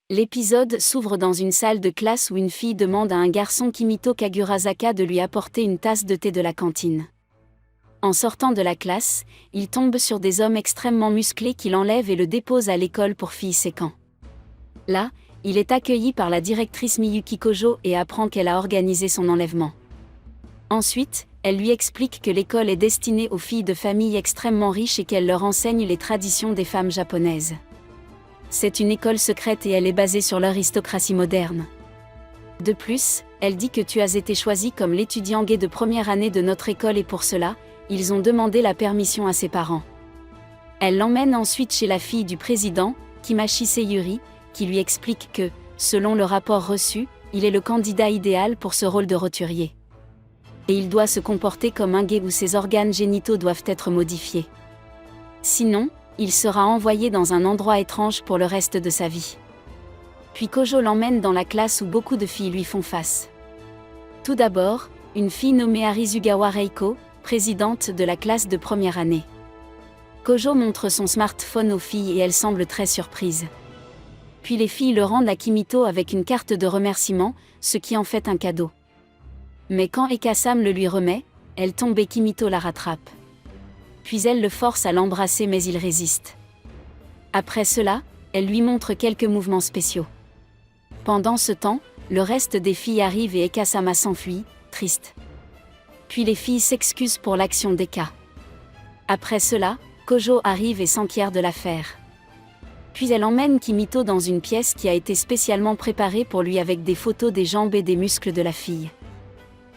L'épisode s'ouvre dans une salle de classe où une fille demande à un garçon Kimito Kagurazaka de lui apporter une tasse de thé de la cantine. En sortant de la classe, il tombe sur des hommes extrêmement musclés qui l'enlèvent et le déposent à l'école pour filles séquant. Là, il est accueilli par la directrice Miyuki Kojo et apprend qu'elle a organisé son enlèvement. Ensuite, elle lui explique que l'école est destinée aux filles de familles extrêmement riches et qu'elle leur enseigne les traditions des femmes japonaises. C'est une école secrète et elle est basée sur l'aristocratie moderne. De plus, elle dit que tu as été choisi comme l'étudiant gay de première année de notre école et pour cela, ils ont demandé la permission à ses parents. Elle l'emmène ensuite chez la fille du président, Kimashi Seiyuri, qui lui explique que, selon le rapport reçu, il est le candidat idéal pour ce rôle de roturier. Et il doit se comporter comme un gay où ses organes génitaux doivent être modifiés. Sinon, il sera envoyé dans un endroit étrange pour le reste de sa vie. Puis Kojo l'emmène dans la classe où beaucoup de filles lui font face. Tout d'abord, une fille nommée Arizugawa Reiko, présidente de la classe de première année. Kojo montre son smartphone aux filles et elles semblent très surprises. Puis les filles le rendent à Kimito avec une carte de remerciement, ce qui en fait un cadeau. Mais quand Ekasam le lui remet, elle tombe et Kimito la rattrape. Puis elle le force à l'embrasser mais il résiste. Après cela, elle lui montre quelques mouvements spéciaux. Pendant ce temps, le reste des filles arrive et Ekasama s'enfuit, triste. Puis les filles s'excusent pour l'action d'Eka. Après cela, Kojo arrive et s'enquiert de l'affaire. Puis elle emmène Kimito dans une pièce qui a été spécialement préparée pour lui avec des photos des jambes et des muscles de la fille.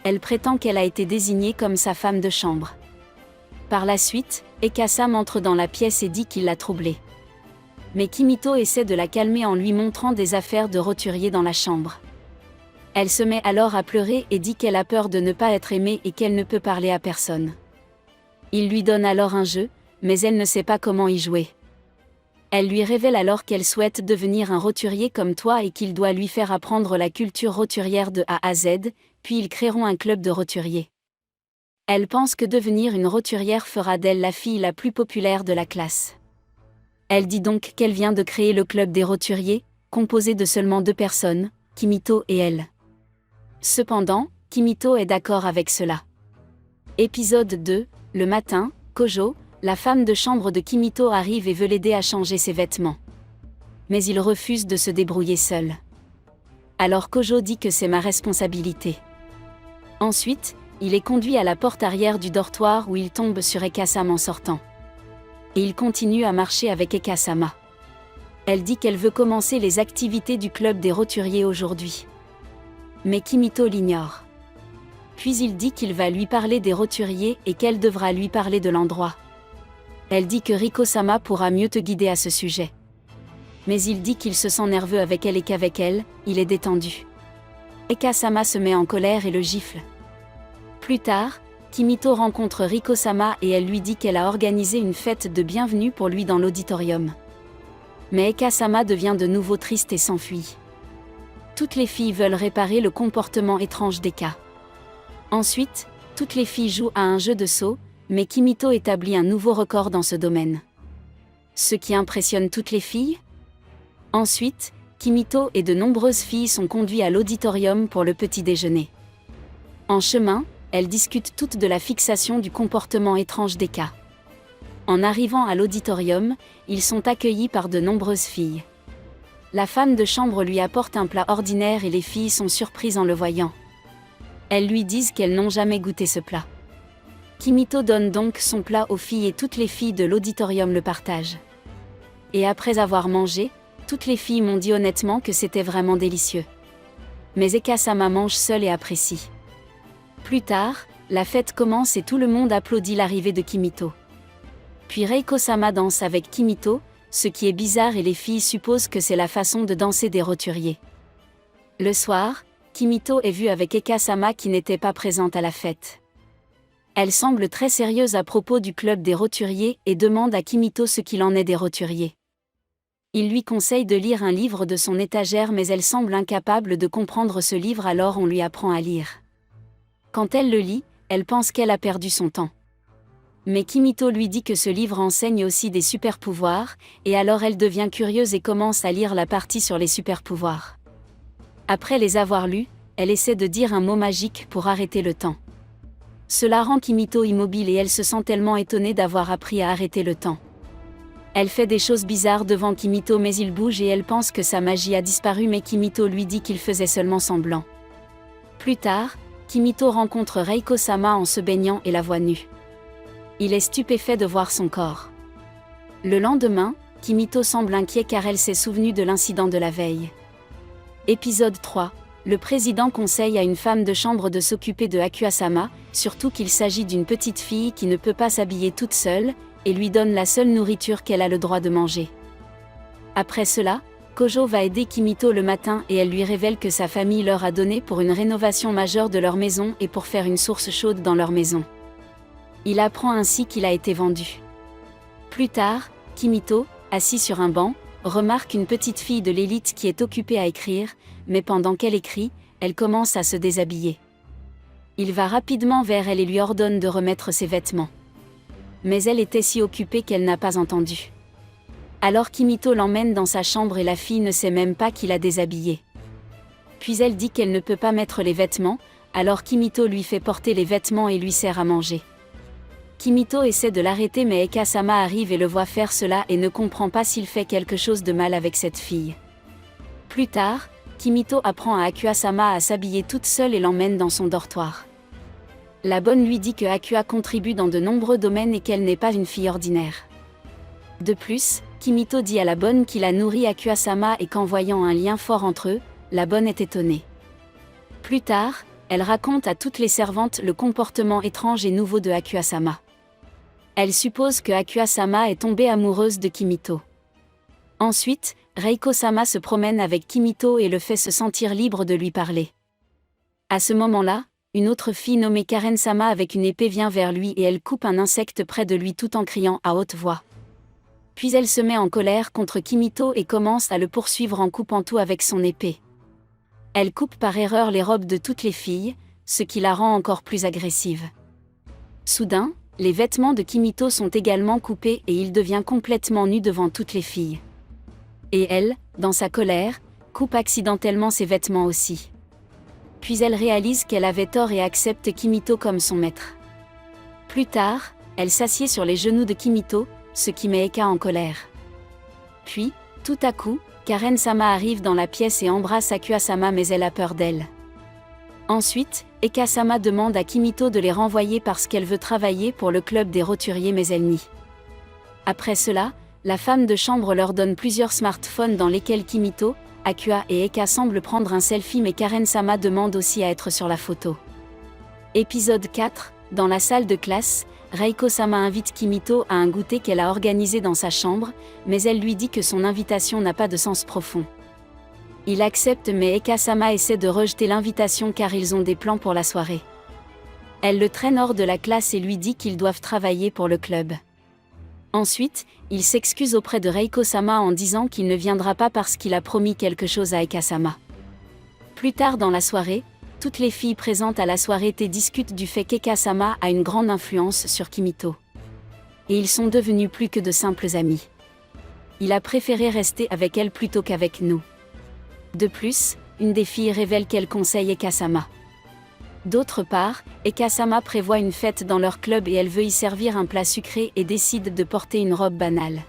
Elle prétend qu'elle a été désignée comme sa femme de chambre. Par la suite, Ekasam entre dans la pièce et dit qu'il l'a troublée. Mais Kimito essaie de la calmer en lui montrant des affaires de roturier dans la chambre. Elle se met alors à pleurer et dit qu'elle a peur de ne pas être aimée et qu'elle ne peut parler à personne. Il lui donne alors un jeu, mais elle ne sait pas comment y jouer. Elle lui révèle alors qu'elle souhaite devenir un roturier comme toi et qu'il doit lui faire apprendre la culture roturière de A à Z, puis ils créeront un club de roturiers. Elle pense que devenir une roturière fera d'elle la fille la plus populaire de la classe. Elle dit donc qu'elle vient de créer le club des roturiers, composé de seulement 2 personnes, Kimito et elle. Cependant, Kimito est d'accord avec cela. Épisode 2, le matin, Kojo, la femme de chambre de Kimito arrive et veut l'aider à changer ses vêtements. Mais il refuse de se débrouiller seul. Alors Kojo dit que c'est ma responsabilité. Ensuite, il est conduit à la porte arrière du dortoir où il tombe sur Ekasama en sortant. Et il continue à marcher avec Ekasama. Elle dit qu'elle veut commencer les activités du club des roturiers aujourd'hui. Mais Kimito l'ignore. Puis il dit qu'il va lui parler des roturiers et qu'elle devra lui parler de l'endroit. Elle dit que Riko-sama pourra mieux te guider à ce sujet. Mais il dit qu'il se sent nerveux avec elle et qu'avec elle, il est détendu. Ekasama se met en colère et le gifle. Plus tard, Kimito rencontre Riko-sama et elle lui dit qu'elle a organisé une fête de bienvenue pour lui dans l'auditorium. Mais Ekasama devient de nouveau triste et s'enfuit. Toutes les filles veulent réparer le comportement étrange d'Eka. Ensuite, toutes les filles jouent à un jeu de saut, mais Kimito établit un nouveau record dans ce domaine. Ce qui impressionne toutes les filles. Ensuite, Kimito et de nombreuses filles sont conduits à l'auditorium pour le petit déjeuner. En chemin, elles discutent toutes de la fixation du comportement étrange d'Eka. En arrivant à l'auditorium, ils sont accueillis par de nombreuses filles. La femme de chambre lui apporte un plat ordinaire et les filles sont surprises en le voyant. Elles lui disent qu'elles n'ont jamais goûté ce plat. Kimito donne donc son plat aux filles et toutes les filles de l'auditorium le partagent. Et après avoir mangé, toutes les filles m'ont dit honnêtement que c'était vraiment délicieux. Mais Ekasama mange seule et apprécie. Plus tard, la fête commence et tout le monde applaudit l'arrivée de Kimito. Puis Reiko-sama danse avec Kimito, ce qui est bizarre et les filles supposent que c'est la façon de danser des roturiers. Le soir, Kimito est vue avec Ekasama qui n'était pas présente à la fête. Elle semble très sérieuse à propos du club des roturiers et demande à Kimito ce qu'il en est des roturiers. Il lui conseille de lire un livre de son étagère mais elle semble incapable de comprendre ce livre alors on lui apprend à lire. Quand elle le lit, elle pense qu'elle a perdu son temps. Mais Kimito lui dit que ce livre enseigne aussi des super-pouvoirs, et alors elle devient curieuse et commence à lire la partie sur les super-pouvoirs. Après les avoir lus, elle essaie de dire un mot magique pour arrêter le temps. Cela rend Kimito immobile et elle se sent tellement étonnée d'avoir appris à arrêter le temps. Elle fait des choses bizarres devant Kimito mais il bouge et elle pense que sa magie a disparu mais Kimito lui dit qu'il faisait seulement semblant. Plus tard, Kimito rencontre Reiko-sama en se baignant et la voit nue. Il est stupéfait de voir son corps. Le lendemain, Kimito semble inquiet car elle s'est souvenue de l'incident de la veille. Épisode 3. Le président conseille à une femme de chambre de s'occuper de Akua-sama, surtout qu'il s'agit d'une petite fille qui ne peut pas s'habiller toute seule, et lui donne la seule nourriture qu'elle a le droit de manger. Après cela, Kojo va aider Kimito le matin et elle lui révèle que sa famille leur a donné pour une rénovation majeure de leur maison et pour faire une source chaude dans leur maison. Il apprend ainsi qu'il a été vendu. Plus tard, Kimito, assis sur un banc, remarque une petite fille de l'élite qui est occupée à écrire, mais pendant qu'elle écrit, elle commence à se déshabiller. Il va rapidement vers elle et lui ordonne de remettre ses vêtements. Mais elle était si occupée qu'elle n'a pas entendu. Alors Kimito l'emmène dans sa chambre et la fille ne sait même pas qu'il a déshabillée. Puis elle dit qu'elle ne peut pas mettre les vêtements, alors Kimito lui fait porter les vêtements et lui sert à manger. Kimito essaie de l'arrêter mais Eka-sama arrive et le voit faire cela et ne comprend pas s'il fait quelque chose de mal avec cette fille. Plus tard, Kimito apprend à Akua-sama à s'habiller toute seule et l'emmène dans son dortoir. La bonne lui dit que Akua contribue dans de nombreux domaines et qu'elle n'est pas une fille ordinaire. De plus, Kimito dit à la bonne qu'il a nourri Akua-sama et qu'en voyant un lien fort entre eux, la bonne est étonnée. Plus tard, elle raconte à toutes les servantes le comportement étrange et nouveau de Akua-sama. Elle suppose que Akua-sama est tombée amoureuse de Kimito. Ensuite, Reiko-sama se promène avec Kimito et le fait se sentir libre de lui parler. À ce moment-là, une autre fille nommée Karen-sama avec une épée vient vers lui et elle coupe un insecte près de lui tout en criant à haute voix. Puis elle se met en colère contre Kimito et commence à le poursuivre en coupant tout avec son épée. Elle coupe par erreur les robes de toutes les filles, ce qui la rend encore plus agressive. Soudain, les vêtements de Kimito sont également coupés et il devient complètement nu devant toutes les filles. Et elle, dans sa colère, coupe accidentellement ses vêtements aussi. Puis elle réalise qu'elle avait tort et accepte Kimito comme son maître. Plus tard, elle s'assied sur les genoux de Kimito, ce qui met Eka en colère. Puis, tout à coup, Karen-sama arrive dans la pièce et embrasse Akua-sama mais elle a peur d'elle. Ensuite, Eka-sama demande à Kimito de les renvoyer parce qu'elle veut travailler pour le club des roturiers mais elle nie. Après cela, la femme de chambre leur donne plusieurs smartphones dans lesquels Kimito, Akua et Eka semblent prendre un selfie mais Karen-sama demande aussi à être sur la photo. Épisode 4, dans la salle de classe, Reiko-sama invite Kimito à un goûter qu'elle a organisé dans sa chambre, mais elle lui dit que son invitation n'a pas de sens profond. Il accepte mais Eka-sama essaie de rejeter l'invitation car ils ont des plans pour la soirée. Elle le traîne hors de la classe et lui dit qu'ils doivent travailler pour le club. Ensuite, il s'excuse auprès de Reiko-sama en disant qu'il ne viendra pas parce qu'il a promis quelque chose à Eka-sama. Plus tard dans la soirée, toutes les filles présentes à la soirée discutent du fait qu'Eka-sama a une grande influence sur Kimito. Et ils sont devenus plus que de simples amis. Il a préféré rester avec elle plutôt qu'avec nous. De plus, une des filles révèle qu'elle conseille Eka-sama. D'autre part, Eka-sama prévoit une fête dans leur club et elle veut y servir un plat sucré et décide de porter une robe banale.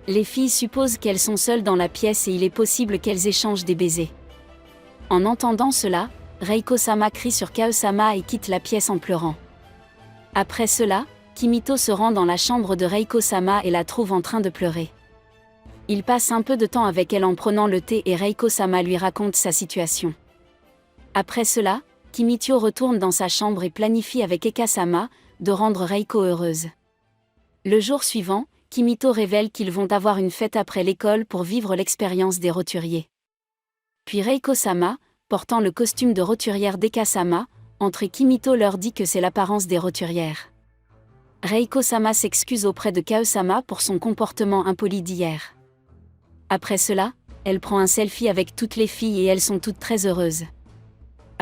Les filles supposent qu'elles sont seules dans la pièce et il est possible qu'elles échangent des baisers. En entendant cela, Reiko-sama crie sur Kae-sama et quitte la pièce en pleurant. Après cela, Kimito se rend dans la chambre de Reiko-sama et la trouve en train de pleurer. Il passe un peu de temps avec elle en prenant le thé et Reiko-sama lui raconte sa situation. Après cela, Kimito retourne dans sa chambre et planifie avec Eka-sama de rendre Reiko heureuse. Le jour suivant, Kimito révèle qu'ils vont avoir une fête après l'école pour vivre l'expérience des roturiers. Puis Reiko-sama, portant le costume de roturière d'Eka-sama, entre et Kimito leur dit que c'est l'apparence des roturières. Reiko-sama s'excuse auprès de Kae-sama pour son comportement impoli d'hier. Après cela, elle prend un selfie avec toutes les filles et elles sont toutes très heureuses.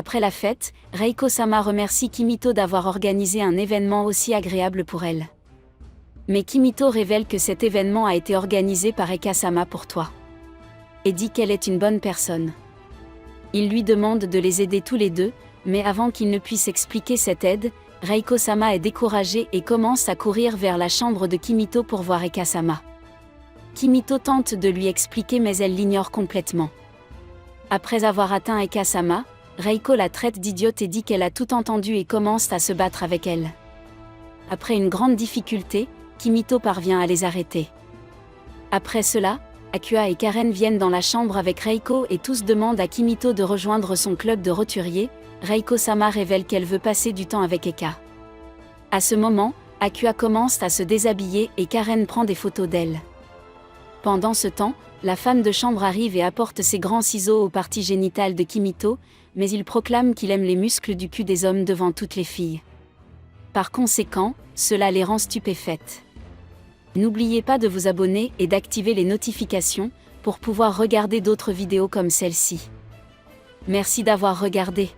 Après la fête, Reiko-sama remercie Kimito d'avoir organisé un événement aussi agréable pour elle. Mais Kimito révèle que cet événement a été organisé par Eka-sama pour toi. Et dit qu'elle est une bonne personne. Il lui demande de les aider tous les deux, mais avant qu'il ne puisse expliquer cette aide, Reiko-sama est découragée et commence à courir vers la chambre de Kimito pour voir Eka-sama. Kimito tente de lui expliquer mais elle l'ignore complètement. Après avoir atteint Eka-sama, Reiko la traite d'idiote et dit qu'elle a tout entendu et commence à se battre avec elle. Après une grande difficulté, Kimito parvient à les arrêter. Après cela, Akua et Karen viennent dans la chambre avec Reiko et tous demandent à Kimito de rejoindre son club de roturiers. Reiko-sama révèle qu'elle veut passer du temps avec Eka. À ce moment, Akua commence à se déshabiller et Karen prend des photos d'elle. Pendant ce temps, la femme de chambre arrive et apporte ses grands ciseaux aux parties génitales de Kimito, mais il proclame qu'il aime les muscles du cul des hommes devant toutes les filles. Par conséquent, cela les rend stupéfaites. N'oubliez pas de vous abonner et d'activer les notifications pour pouvoir regarder d'autres vidéos comme celle-ci. Merci d'avoir regardé.